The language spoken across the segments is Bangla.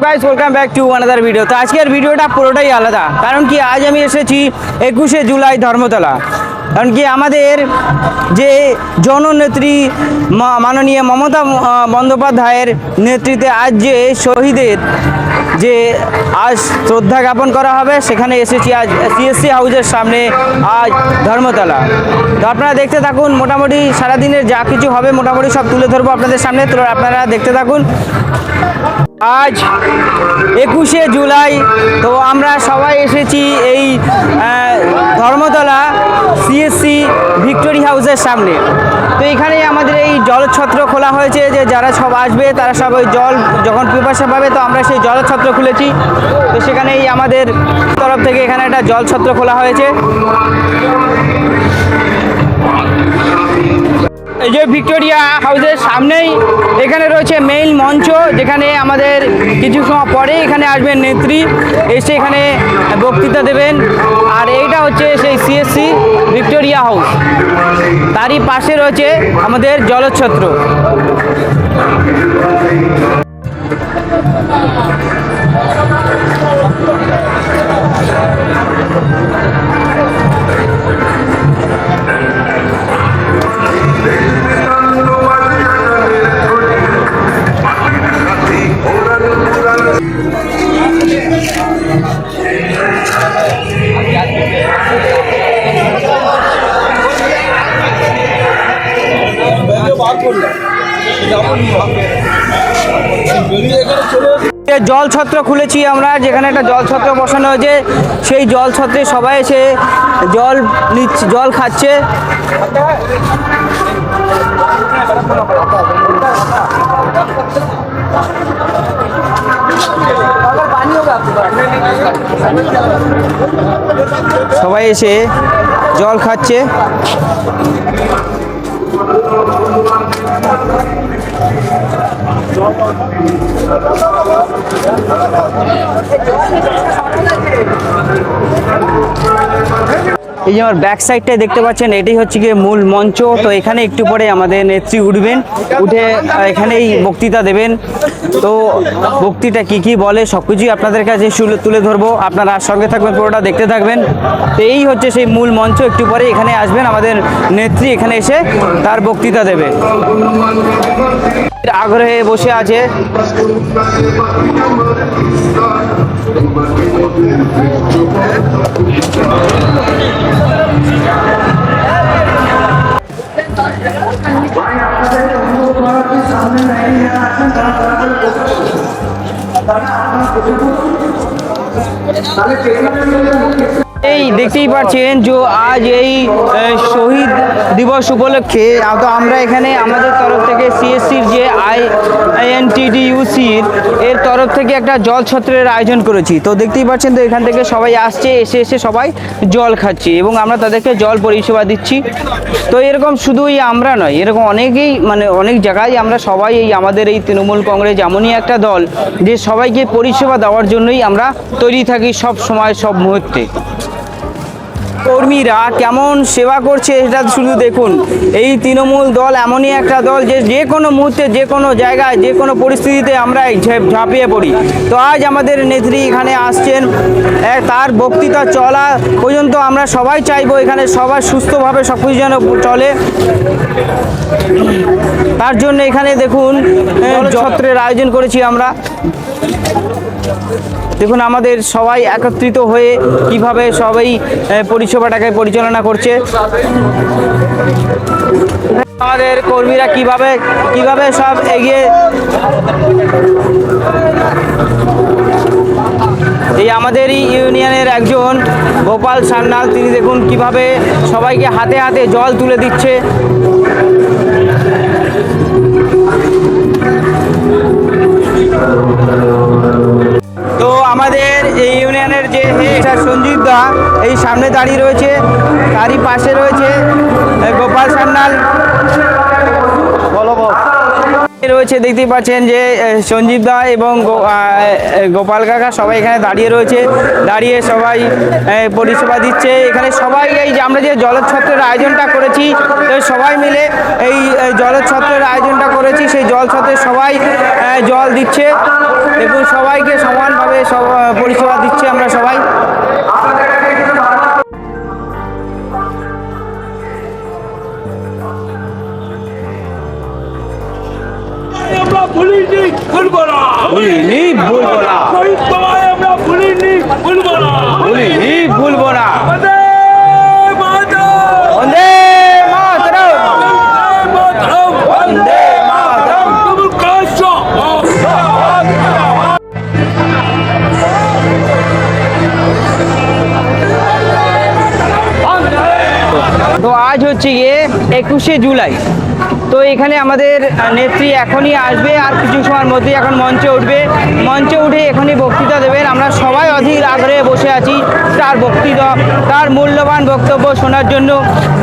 Guys welcome back to another video. তো আজকের ভিডিওটা পুরোটাই আলাদা, কারণ কি আজ আমি এসেছি 21শে জুলাই ধর্মতলা। কারণ কি আমাদের যে জননেত্রী মাননীয় মমতা বন্দ্যোপাধ্যায়ের নেতৃত্বে আজ যে শহীদের যে আজ শ্রদ্ধা জ্ঞাপন করা হবে, সেখানে এসেছি আজ সিএসসি হাউসের সামনে আজ ধর্মতলা। তো আপনারা দেখতে থাকুন, মোটামুটি সারাদিনের যা কিছু হবে মোটামুটি সব তুলে ধরবো আপনাদের সামনে, তো আপনারা দেখতে থাকুন। আজ 21শে জুলাই, তো আমরা সবাই এসেছি এই ধর্মতলা সিএসসি ভিক্টোরি হাউসের সামনে। তো এখানেই আমাদের এই জলছত্র খোলা হয়েছে, যে যারা সব আসবে তারা সব ওই জল যখন পিপাসা পাবে, তো আমরা সেই জলছত্র খুলেছি। তো সেখানেই আমাদের তরফ থেকে এখানে একটা জলছত্র খোলা হয়েছে। এই যে ভিক্টোরিয়া হাউসের সামনেই এখানে রয়েছে মেইন মঞ্চ, যেখানে আমাদের কিছু সময় পরে এখানে আসবেন নেত্রী, এসে এখানে বক্তৃতা দেবেন। আর এইটা হচ্ছে সেই সিএসসি ভিক্টোরিয়া হাউস, তারই পাশে রয়েছে আমাদের জলছত্র। জলছত্র খুলেছি আমরা, যেখানে একটা জলছত্র বসানো হয়েছে। সেই জলছত্রে সবাই এসে জল নিচ্ছে, জল খাচ্ছে। সবাই এসে জল খাচ্ছে। এই যে আমার ব্যাক সাইডটাই দেখতে পাচ্ছেন, এটাই হচ্ছে গিয়ে মূল মঞ্চ। তো এখানে একটু পরে আমাদের নেত্রী উঠবেন, উঠে এখানেই বক্তৃতা দেবেন। তো বক্তৃতা কি বলে সব কিছুই আপনাদের কাছে তুলে ধরবো, আপনারা সঙ্গে থাকবেন, পুরোটা দেখতে থাকবেন। তো এই হচ্ছে সেই মূল মঞ্চ, একটু পরে এখানে আসবেন আমাদের নেত্রী, এখানে এসে তার বক্তৃতা দেবে। আগ্রহে বসে আছে। এই দেখতেই পাচ্ছেন যে আজ এই শহীদ দিবস উপলক্ষে তো আমরা এখানে আমাদের তরফ থেকে সিএসসির যে INTDUCর এর তরফ থেকে একটা জলছত্রের আয়োজন করেছি। তো দেখতেই পাচ্ছেন, তো এখান থেকে সবাই আসছে, এসে সবাই জল খাচ্ছে এবং আমরা তাদেরকে জল পরিষেবা দিচ্ছি। তো এরকম শুধুই আমরা নয়, এরকম অনেকেই অনেক জায়গায় আমরা সবাই এই আমাদের এই তৃণমূল কংগ্রেস এমনই একটা দল যে সবাইকে পরিষেবা দেওয়ার জন্যই আমরা তৈরি থাকি সব সময়, সব মুহূর্তে। কর্মীরা কেমন সেবা করছে এটা শুধু দেখুন। এই তৃণমূল দল এমনই একটা দল যে কোনো মুহূর্তে, যে কোনো জায়গায়, যে কোনো পরিস্থিতিতে আমরা ঝাঁপিয়ে পড়ি। তো আজ আমাদের নেত্রী এখানে আসছেন, তার বক্তৃতা চলা পর্যন্ত আমরা সবাই চাইবো এখানে সবাই সুস্থভাবে সব কিছু যেন চলে। তার জন্য এখানে দেখুন জলছত্রের আয়োজন করেছি আমরা। দেখুন আমাদের সবাই একত্রিত হয়ে কিভাবে সবাই পরিষেবাটাকে পরিচালনা করছে। আমাদের কর্মীরা কিভাবে সব এগিয়ে, এই আমাদেরই ইউনিয়নের একজন গোপাল সান্যাল, তিনি দেখুন কিভাবে সবাইকে হাতে হাতে জল তুলে দিচ্ছে। তো আমাদের এই ইউনিয়নের যে সঞ্জিত দা এই সামনে দাঁড়িয়ে রয়েছে, তারই পাশে রয়েছে গোপাল সান্যাল। বলো। রয়েছে দেখতেই পাচ্ছেন যে সঞ্জীব দা এবং গোপাল কাকা সবাই এখানে দাঁড়িয়ে রয়েছে, দাঁড়িয়ে সবাই পরিষেবা দিচ্ছে এখানে। সবাই এই যে আমরা যে জলছত্রের আয়োজনটা করেছি, তো সবাই মিলে এই জলছত্রের আয়োজনটা করেছি, সেই জলছত্রে সবাই জল দিচ্ছে এবং সবাইকে সমানভাবে সব পরিষেবা দিচ্ছে আমরা সবাই। আমরা ভুলিনি ভুলবো না, ভুলিনি ভুলবো না, শহীদ সবাই আমরা ভুলিনি ভুলবো না, ভুলিনি ভুলবো না। বন্দে মাতরম, বন্দে মাতরম, মাতরম, বন্দে মাতরম। তবুল কাশা তো আজ হচ্ছে গিয়ে 21শে জুলাই। তো এখানে আমাদের নেত্রী এখনই আসবে, আর কিছু সময়ের মধ্যেই এখন মঞ্চে উঠবে। মঞ্চে উঠে এখনই বক্তৃতা দেবেন। আমরা সবাই অধীর আগ্রহে বসে আছি তার বক্তৃতা, তার মূল্যবান বক্তব্য শোনার জন্য।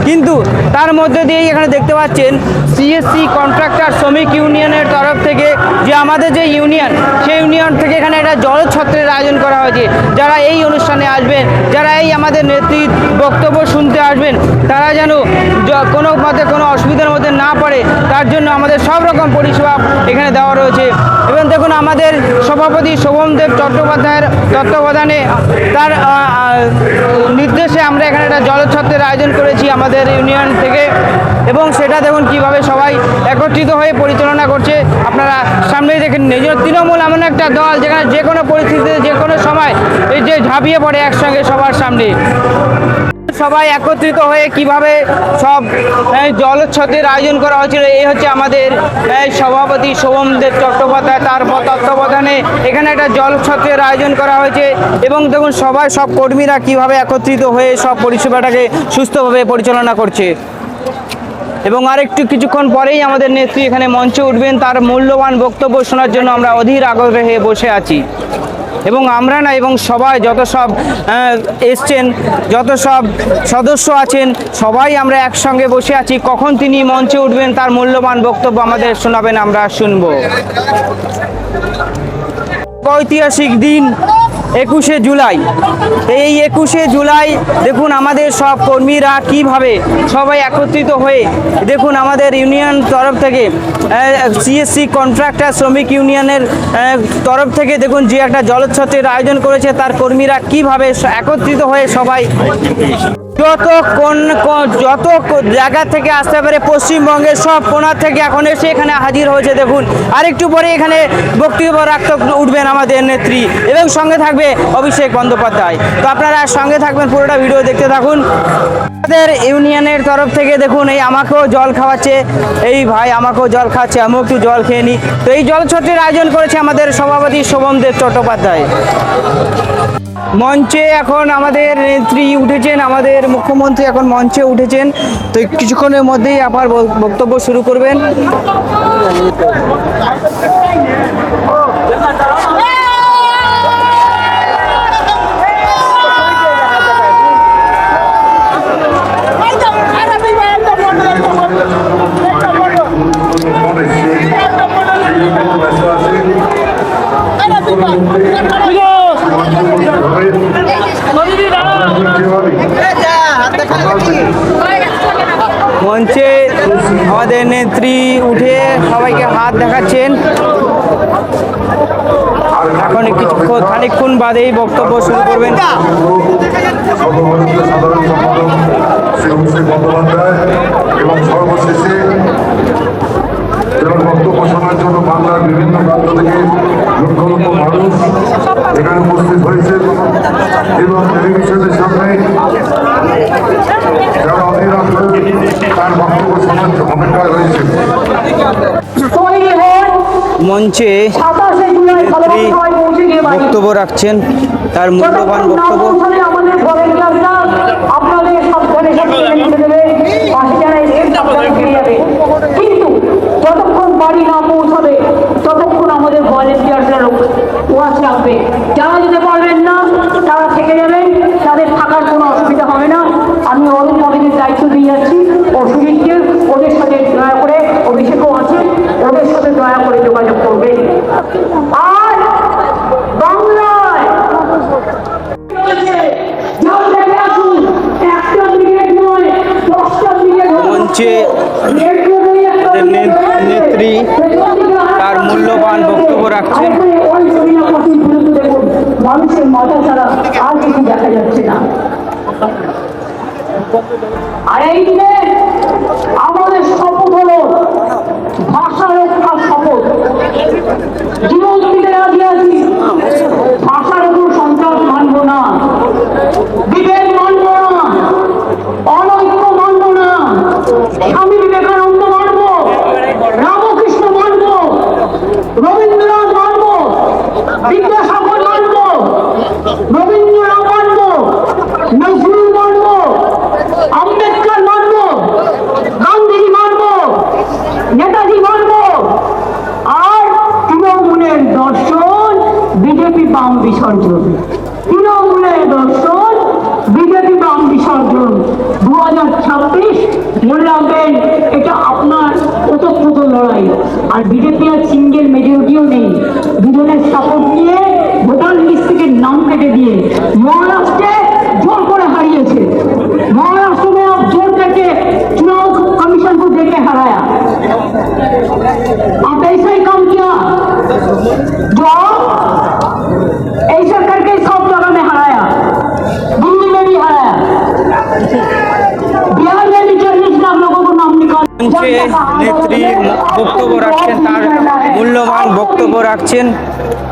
কিন্তু তার মধ্যে দিয়েই এখানে দেখতে পাচ্ছেন সিএসসি কন্ট্রাক্টর শ্রমিক ইউনিয়নের তরফ থেকে যে আমাদের যে ইউনিয়ন, সেই ইউনিয়ন থেকে এখানে একটা জলছত্রের আয়োজন করা হয়েছে। যারা এই অনুষ্ঠানে আসবেন, যারা এই আমাদের নেত্রীর বক্তব্য শুনতে আসবেন, তারা যেন কোনো মতে কোনো অসুবিধার মধ্যে না পড়ে, তার জন্য আমাদের সব রকম পরিষেবা এখানে দেওয়া রয়েছে। এবং দেখুন আমাদের সভাপতি শোভমদেব চট্টোপাধ্যায়ের তত্ত্বাবধানে, তার নির্দেশে আমরা এখানে একটা জলছত্রের আয়োজন করেছি আমাদের ইউনিয়ন থেকে। এবং সেটা দেখুন কিভাবে সবাই একত্রিত হয়ে পরিচালনা করছে, আপনারা সামনেই দেখেন। নিজের তৃণমূল এমন একটা দল যেখানে যে কোনো পরিস্থিতিতে যে কোনো সময় এই যে ঝাঁপিয়ে পড়ে একসঙ্গে সবার সামনে। সবাই একত্রিত হয়ে কিভাবে সব জলছত্রের আয়োজন করা হয়েছিল, এই হচ্ছে আমাদের সভাপতি শোভমদেব চট্টোপাধ্যায়, তার তত্ত্বাবধানে এখানে একটা জলছত্রের আয়োজন করা হয়েছে। এবং দেখুন সবাই, সব কর্মীরা কিভাবে একত্রিত হয়ে সব পরিষেবাটাকে সুস্থভাবে পরিচালনা করছে। এবং আরেকটু কিছুক্ষণ পরেই আমাদের নেত্রী এখানে মঞ্চে উঠবেন, তার মূল্যবান বক্তব্য শোনার জন্য আমরা অধীর আগ্রহে বসে আছি। এবং আমরা না, এবং সবাই যত সব এসছেন, যত সব সদস্য আছেন, সবাই আমরা একসঙ্গে বসে আছি কখন তিনি মঞ্চে উঠবেন, তার মূল্যবান বক্তব্য আমাদের শোনাবেন, আমরা শুনব। ঐতিহাসিক দিন 21শে জুলাই। এই 21শে জুলাই দেখুন আমাদের সব কর্মীরা কিভাবে সবাই একত্রিত হয়ে, দেখুন আমাদের ইউনিয়ন তরফ থেকে সিএসসি কন্ট্রাক্টর শ্রমিক ইউনিয়নের তরফ থেকে দেখুন যে একটা জলছত্রের আয়োজন করেছে, তার কর্মীরা কিভাবে একত্রিত হয়ে সবাই যত জায়গা থেকে আসতে পারে পশ্চিমবঙ্গের সব কোণা থেকে এখন এসে এখানে হাজির হয়েছে। দেখুন আরেকটু পরে এখানে বক্তব্য রাখতে উঠবেন আমাদের নেত্রী, এবং সঙ্গে থাকবে অভিষেক বন্দ্যোপাধ্যায়। তো আপনারা সঙ্গে থাকবেন, পুরোটা ভিডিও দেখতে থাকুন। আমাদের ইউনিয়নের তরফ থেকে দেখুন এই আমাকেও জল খাওয়াচ্ছে, এই ভাই আমাকেও জল খাওয়াচ্ছে, আমিও একটু জল খেয়ে নিই। তো এই জলছত্রের আয়োজন করেছে আমাদের সভাপতি শোভমদেব চট্টোপাধ্যায়। মঞ্চে এখন আমাদের নেত্রী উঠেছেন, আমাদের মুখ্যমন্ত্রী এখন মঞ্চে উঠেছেন। তো কিছুক্ষণের মধ্যেই আবার বক্তব্য শুরু করবেন। মঞ্চে আমাদের নেত্রী উঠে সবাইকে হাত দেখাচ্ছেন। এখন খানিকক্ষণ বাদেই বক্তব্য শুরু করবেন। এবং সর্বশেষে বক্তব্য শোনার জন্য বাংলার বিভিন্ন প্রান্ত থেকে লক্ষ লক্ষ মানুষ এখানে উপস্থিত হয়েছে এবং টেলিভিশনের সামনে যারা অধীরা তার বক্তব্য শোনার অপেক্ষায় রয়েছে। মঞ্চে বক্তব্য রাখছেন, তার মূল্যবান বক্তব্য। কিন্তু যতক্ষণ বাড়ি না পৌঁছাবে ততক্ষণ আমাদের ভলেন্টিয়ার্সরা ওয়াচ রাখবে। যারা যেতে পারবেন না তারা থেকে যাবেন, তাদের থাকার কোনো অসুবিধা হবে না। আমি ওদের দায়িত্ব দিয়ে যাচ্ছি, ও সুজিতকে ওদের সাথে দয়া করে, অভিষেকও আছে, ওদের সাথে দয়া যোগাযোগ করবে। আর বাংলায় একটা ব্রিগেড নয়, 10টা ব্রিগেড মঞ্চে নেত্রী তার মূল্যবান বক্তব্য রাখছেন। মানুষের মাথা ছাড়া আর কিছু দেখা যাচ্ছে না। আর এই দিনে আমাদের শপথ হলো ভাষা রক্ষার শপথ। জীবন দিতে রাজি আছি, ভাষার উপর সন্ত্রাস মানব না, বিভেদ মানব না, অনৈক্য মানব না, স্বামী বিবেকানন্দ মানব, রামকৃষ্ণ মানব, রবীন্দ্রনাথ মানব, বিদ্যাসাগর মানব, রবীন্দ্রনাথ মানব, নজরুল মানব, আম্বেদকর মানব, গান্ধীজি মানব, নেতাজি মানব। আর তৃণমূলের দর্শন বিজেপি বাম বিসর্জন, তৃণমূলের দর্শন বিজেপি বাম বিসর্জন। 2026 মনে রাখবেন, এটা আপনার ওতপ্রোত লড়াই। আর বিজেপি আর সিঙ্গেল মেজরিটিও নেই, দুজনের সাপোর্ট নিয়ে ভোটার লিস্ট থেকে নাম কেটে দিয়ে মহারাষ্ট্রে জোর করে হারিয়েছে। महाराष्ट्र में आप जोर करके चुनाव कमीशन को देके हराया। आप ऐसा ही काम किया जो ऐसा करके सब जगह में हराया, दिल्ली में भी हराया, बिहार में भी 40 लाख लोगों को नाम निकाला। মঞ্চে নেত্রী বক্তব্য রাখছেন, তার মূল্যবান বক্তব্য রাখছেন।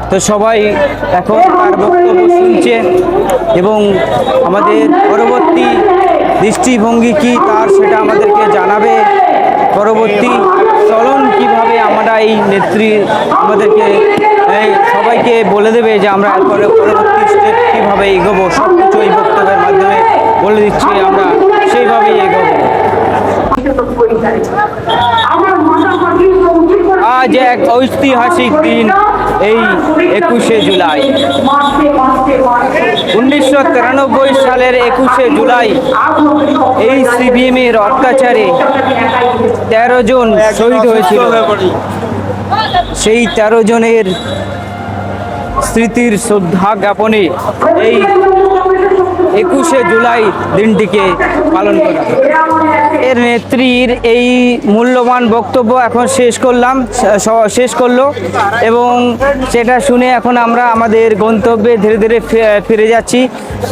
তো সবাই এখন তার বক্তব্য শুনছে এবং আমাদের পরবর্তী দৃষ্টিভঙ্গি কি তার সেটা আমাদেরকে জানাবে। পরবর্তী চলন কিভাবে আমরা এই নেত্রী আমাদেরকে সবাইকে বলে দেবে যে আমরা এরপরে পরবর্তী স্টেপ কীভাবে এগোবো, সব কিছু এই বক্তব্যের মাধ্যমে বলে দিচ্ছি, আমরা সেইভাবেই এগোবো। আজ এক ঐতিহাসিক দিন, এই 21শে জুলাই। 1993 সালের 21শে জুলাই এই সিপিএমের অত্যাচারে 13 জন শহীদ হয়েছিল। সেই 13 জনের স্মৃতির শ্রদ্ধা জ্ঞাপনে এই 21শে জুলাই দিনটিকে পালন করা। এর নেত্রীর এই মূল্যবান বক্তব্য এখন শেষ করলো এবং সেটা শুনে এখন আমরা আমাদের গন্তব্যে ধীরে ধীরে ফিরে যাচ্ছি।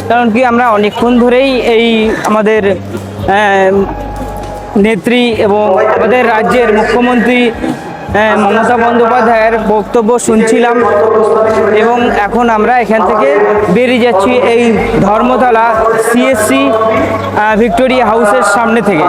কারণ কি আমরা অনেকক্ষণ ধরেই এই আমাদের নেত্রী এবং আমাদের রাজ্যের মুখ্যমন্ত্রী মমতা বন্দ্যোপাধ্যায়ের বক্তব্য শুনছিলাম এবং এখন আমরা এখান থেকে বেরিয়ে যাচ্ছি এই ধর্মতলা CSC ভিক্টোরিয়া হাউসের সামনে থেকে।